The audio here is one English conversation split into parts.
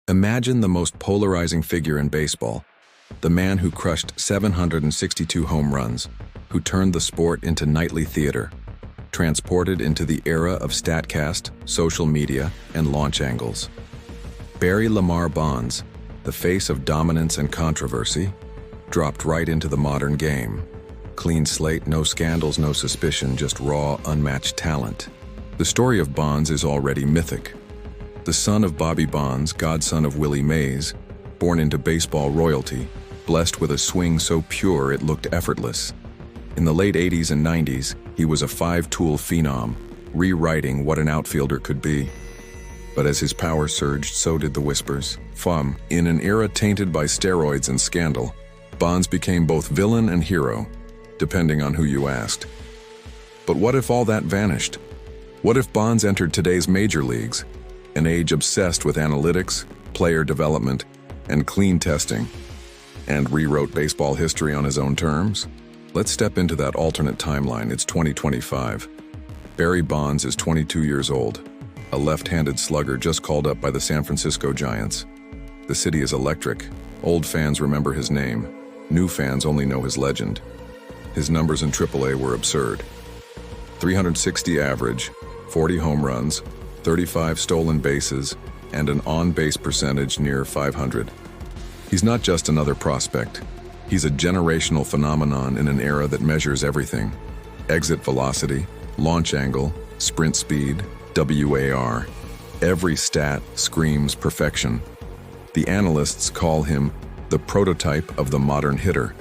Imagine the most polarizing figure in baseball, the man who crushed 762 home runs, who turned the sport into nightly theater, transported into the era of Statcast, social media, and launch angles. Barry Lamar Bonds, the face of dominance and controversy, dropped right into the modern game. Clean slate, no scandals, no suspicion, just raw, unmatched talent. The story of Bonds is already mythic. The son of Bobby Bonds, godson of Willie Mays, born into baseball royalty, blessed with a swing so pure it looked effortless. In the late 80s and 90s, he was a five-tool phenom, rewriting what an outfielder could be. But as his power surged, so did the whispers. In an era tainted by steroids and scandal, Bonds became both villain and hero, depending on who you asked. But what if all that vanished? What if Bonds entered today's major leagues, an age obsessed with analytics, player development, and clean testing, and rewrote baseball history on his own terms? Let's step into that alternate timeline. It's 2025. Barry Bonds is 22 years old, a left-handed slugger just called up by the San Francisco Giants. The city is electric. Old fans remember his name. New fans only know his legend. His numbers in AAA were absurd. 360 average, 40 home runs, 35 stolen bases, and an on-base percentage near 500. He's not just another prospect. He's a generational phenomenon in an era that measures everything: exit velocity, launch angle, sprint speed, WAR. Every stat screams perfection. The analysts call him the prototype of the modern hitter.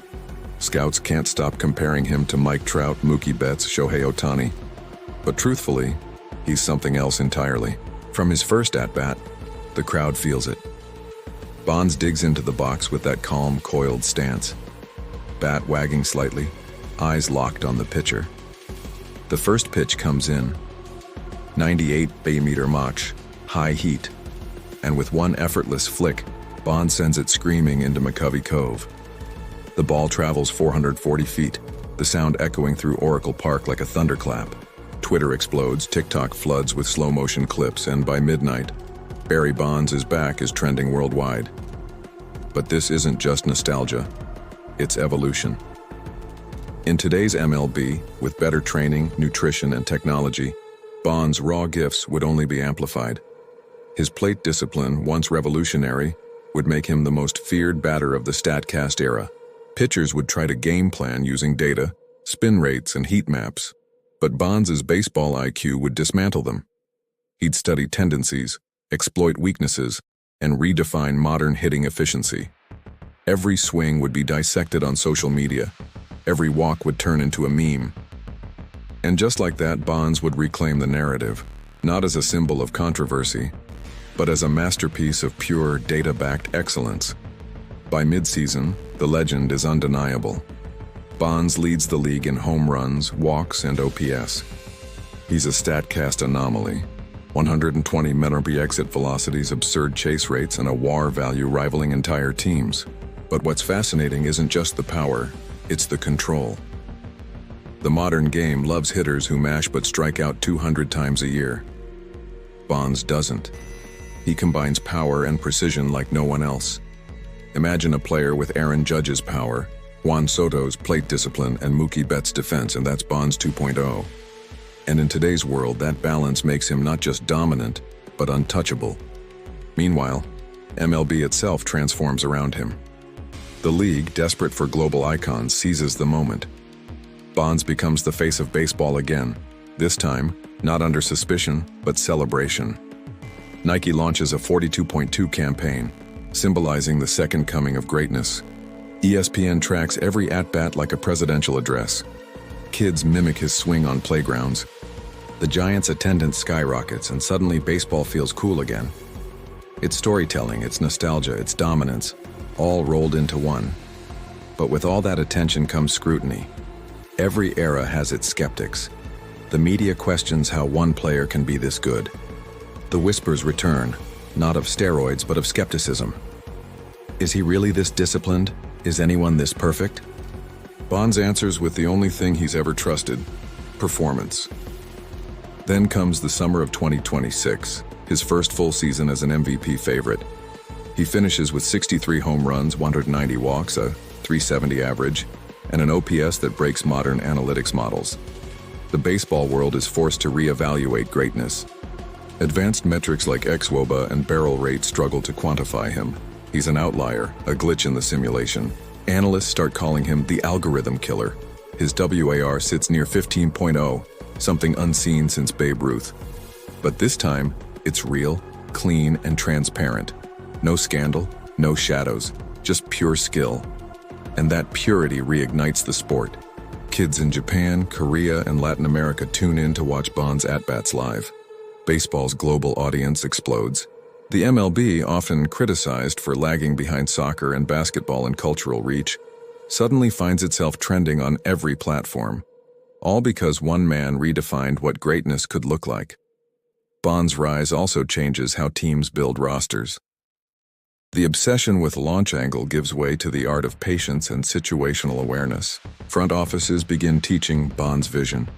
Scouts can't stop comparing him to Mike Trout, Mookie Betts, Shohei Ohtani. But truthfully, he's something else entirely. From his first at-bat, the crowd feels it. Bonds digs into the box with that calm, coiled stance. Bat wagging slightly, eyes locked on the pitcher. The first pitch comes in. 98 bay-meter Mach, high heat. And with one effortless flick, Bonds sends it screaming into McCovey Cove. The ball travels 440 feet, the sound echoing through Oracle Park like a thunderclap. Twitter explodes, TikTok floods with slow-motion clips, and by midnight, Barry Bonds is back is trending worldwide. But this isn't just nostalgia, it's evolution. In today's MLB, with better training, nutrition, and technology, Bonds' raw gifts would only be amplified. His plate discipline, once revolutionary, would make him the most feared batter of the Statcast era. Pitchers would try to game plan using data, spin rates, and heat maps, but Bonds' baseball IQ would dismantle them. He'd study tendencies, exploit weaknesses, and redefine modern hitting efficiency. Every swing would be dissected on social media. Every walk would turn into a meme. And just like that, Bonds would reclaim the narrative, not as a symbol of controversy, but as a masterpiece of pure, data-backed excellence. By midseason, the legend is undeniable. Bonds leads the league in home runs, walks, and OPS. He's a Statcast anomaly. 120 MLB exit velocities, absurd chase rates, and a WAR value rivaling entire teams. But what's fascinating isn't just the power, it's the control. The modern game loves hitters who mash but strike out 200 times a year. Bonds doesn't. He combines power and precision like no one else. Imagine a player with Aaron Judge's power, Juan Soto's plate discipline, and Mookie Betts' defense, and that's Bonds 2.0. And in today's world, that balance makes him not just dominant, but untouchable. Meanwhile, MLB itself transforms around him. The league, desperate for global icons, seizes the moment. Bonds becomes the face of baseball again, this time, not under suspicion, but celebration. Nike launches a 42.2 campaign, symbolizing the second coming of greatness. ESPN tracks every at-bat like a presidential address. Kids mimic his swing on playgrounds. The Giants' attendance skyrockets, and suddenly baseball feels cool again. It's storytelling, it's nostalgia, it's dominance, all rolled into one. But with all that attention comes scrutiny. Every era has its skeptics. The media questions how one player can be this good. The whispers return, not of steroids, but of skepticism. Is he really this disciplined? Is anyone this perfect? Bonds answers with the only thing he's ever trusted: performance. Then comes the summer of 2026, his first full season as an MVP favorite. He finishes with 63 home runs, 190 walks, a .370 average, and an OPS that breaks modern analytics models. The baseball world is forced to reevaluate greatness. Advanced metrics like xwOBA and barrel rate struggle to quantify him. He's an outlier, a glitch in the simulation. Analysts start calling him the algorithm killer. His WAR sits near 15.0, something unseen since Babe Ruth. But this time, it's real, clean, and transparent. No scandal, no shadows, just pure skill. And that purity reignites the sport. Kids in Japan, Korea, and Latin America tune in to watch Bonds at-bats live. Baseball's global audience explodes. The MLB, often criticized for lagging behind soccer and basketball in cultural reach, suddenly finds itself trending on every platform. All because one man redefined what greatness could look like. Bonds' rise also changes how teams build rosters. The obsession with launch angle gives way to the art of patience and situational awareness. Front offices begin teaching Bonds' vision,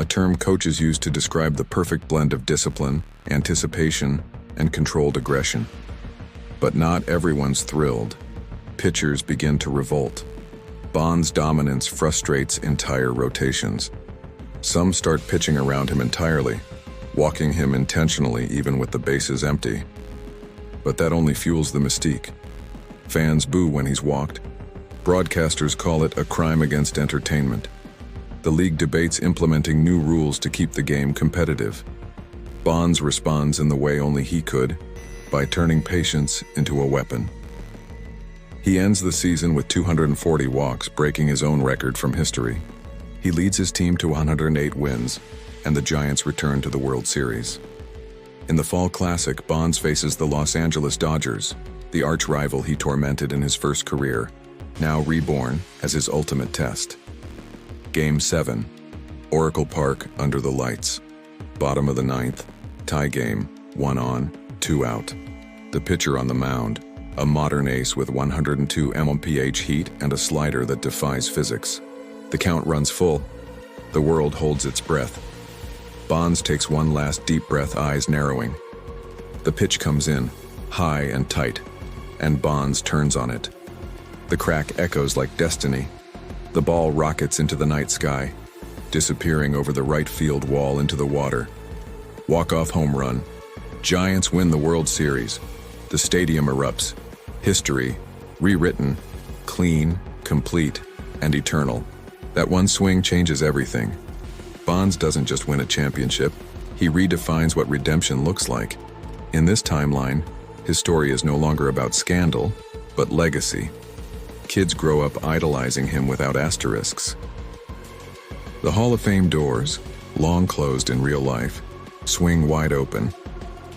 a term coaches use to describe the perfect blend of discipline, anticipation, and controlled aggression. But not everyone's thrilled. Pitchers begin to revolt. Bonds' dominance frustrates entire rotations. Some start pitching around him entirely, walking him intentionally even with the bases empty. But that only fuels the mystique. Fans boo when he's walked. Broadcasters call it a crime against entertainment. The league debates implementing new rules to keep the game competitive. Bonds responds in the way only he could, by turning patience into a weapon. He ends the season with 240 walks, breaking his own record from history. He leads his team to 108 wins, and the Giants return to the World Series. In the Fall Classic, Bonds faces the Los Angeles Dodgers, the arch-rival he tormented in his first career, now reborn as his ultimate test. Game 7, Oracle Park under the lights. Bottom of the ninth, tie game, 1 on, 2 out. The pitcher on the mound, a modern ace with 102 mph heat and a slider that defies physics. The count runs full. The world holds its breath. Bonds takes one last deep breath, eyes narrowing. The pitch comes in, high and tight, and Bonds turns on it. The crack echoes like destiny. The ball rockets into the night sky, disappearing over the right field wall into the water. Walk-off home run. Giants win the World Series. The stadium erupts. History, rewritten, clean, complete, and eternal. That one swing changes everything. Bonds doesn't just win a championship, he redefines what redemption looks like. In this timeline, his story is no longer about scandal, but legacy. Kids grow up idolizing him without asterisks. The Hall of Fame doors, long closed in real life, swing wide open.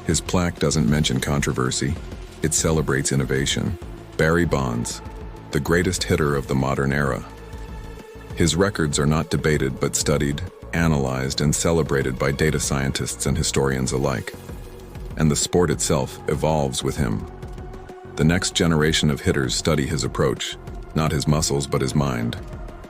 His plaque doesn't mention controversy, it celebrates innovation. Barry Bonds, the greatest hitter of the modern era. His records are not debated but studied, analyzed, and celebrated by data scientists and historians alike. And the sport itself evolves with him. The next generation of hitters study his approach, not his muscles but his mind.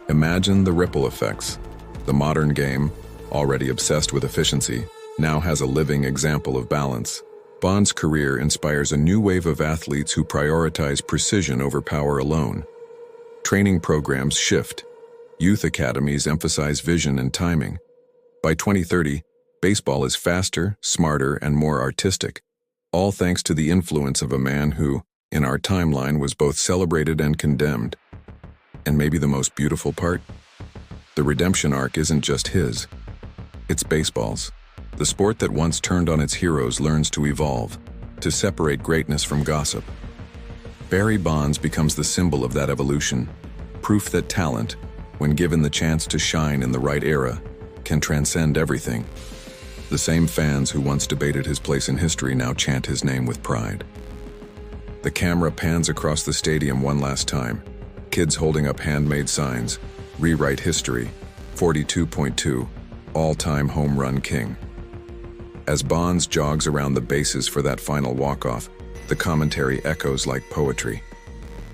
Imagine the ripple effects. The modern game, already obsessed with efficiency, now has a living example of balance. Bonds' career inspires a new wave of athletes who prioritize precision over power alone. Training programs shift. Youth academies emphasize vision and timing. By 2030, baseball is faster, smarter, and more artistic, all thanks to the influence of a man who, in our timeline, was both celebrated and condemned. And maybe the most beautiful part? The redemption arc isn't just his. It's baseball's. The sport that once turned on its heroes learns to evolve, to separate greatness from gossip. Barry Bonds becomes the symbol of that evolution, proof that talent, when given the chance to shine in the right era, can transcend everything. The same fans who once debated his place in history now chant his name with pride. The camera pans across the stadium one last time. Kids holding up handmade signs. Rewrite history. 42.2. All-time home run king. As Bonds jogs around the bases for that final walk-off, the commentary echoes like poetry.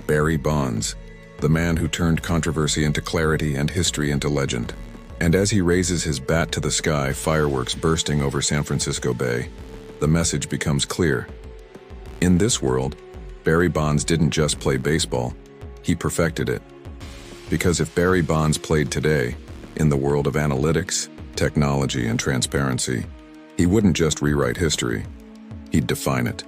Barry Bonds, the man who turned controversy into clarity and history into legend. And as he raises his bat to the sky, fireworks bursting over San Francisco Bay, the message becomes clear. In this world, Barry Bonds didn't just play baseball, he perfected it. Because if Barry Bonds played today, in the world of analytics, technology, and transparency, he wouldn't just rewrite history, he'd define it.